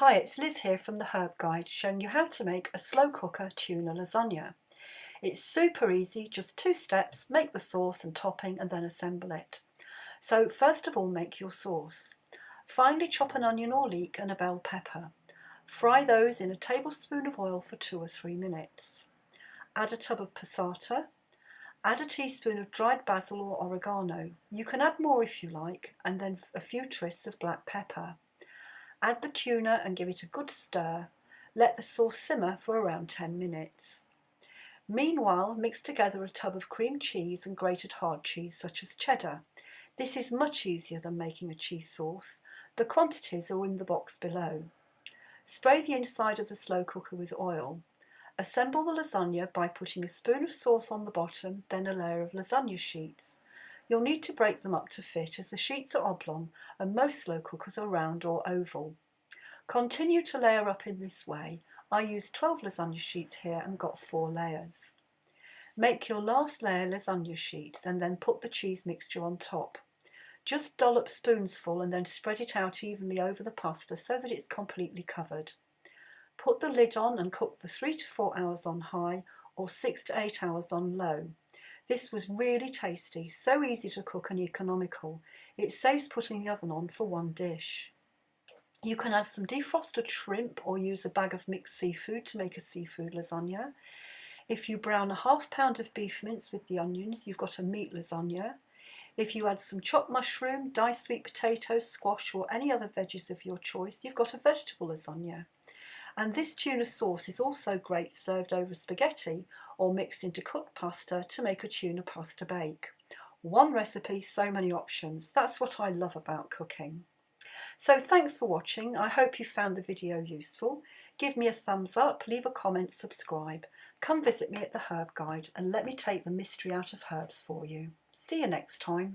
Hi, it's Liz here from the Herb Guide, showing you how to make a slow cooker tuna lasagna. It's super easy, just 2 steps: make the sauce and topping and then assemble it. So first of all, make your sauce. Finely chop an onion or leek and a bell pepper. Fry those in a tablespoon of oil for 2 or 3 minutes. Add a tub of passata. Add a teaspoon of dried basil or oregano. You can add more if you like, and then a few twists of black pepper. Add the tuna and give it a good stir. Let the sauce simmer for around 10 minutes. Meanwhile, mix together a tub of cream cheese and grated hard cheese such as cheddar. This is much easier than making a cheese sauce. The quantities are in the box below. Spray the inside of the slow cooker with oil. Assemble the lasagna by putting a spoon of sauce on the bottom, then a layer of lasagna sheets. You'll need to break them up to fit, as the sheets are oblong and most slow cookers are round or oval. Continue to layer up in this way. I used 12 lasagna sheets here and got 4 layers. Make your last layer lasagna sheets and then put the cheese mixture on top. Just dollop spoonsful and then spread it out evenly over the pasta so that it's completely covered. Put the lid on and cook for 3 to 4 hours on high or 6 to 8 hours on low. This was really tasty, so easy to cook and economical. It saves putting the oven on for one dish. You can add some defrosted shrimp or use a bag of mixed seafood to make a seafood lasagna. If you brown a ½ pound of beef mince with the onions, you've got a meat lasagna. If you add some chopped mushroom, diced sweet potatoes, squash or any other veggies of your choice, you've got a vegetable lasagna. And this tuna sauce is also great served over spaghetti or mixed into cooked pasta to make a tuna pasta bake. One recipe, so many options. That's what I love about cooking. So thanks for watching. I hope you found the video useful. Give me a thumbs up, leave a comment, subscribe. Come visit me at the Herb Guide and let me take the mystery out of herbs for you. See you next time.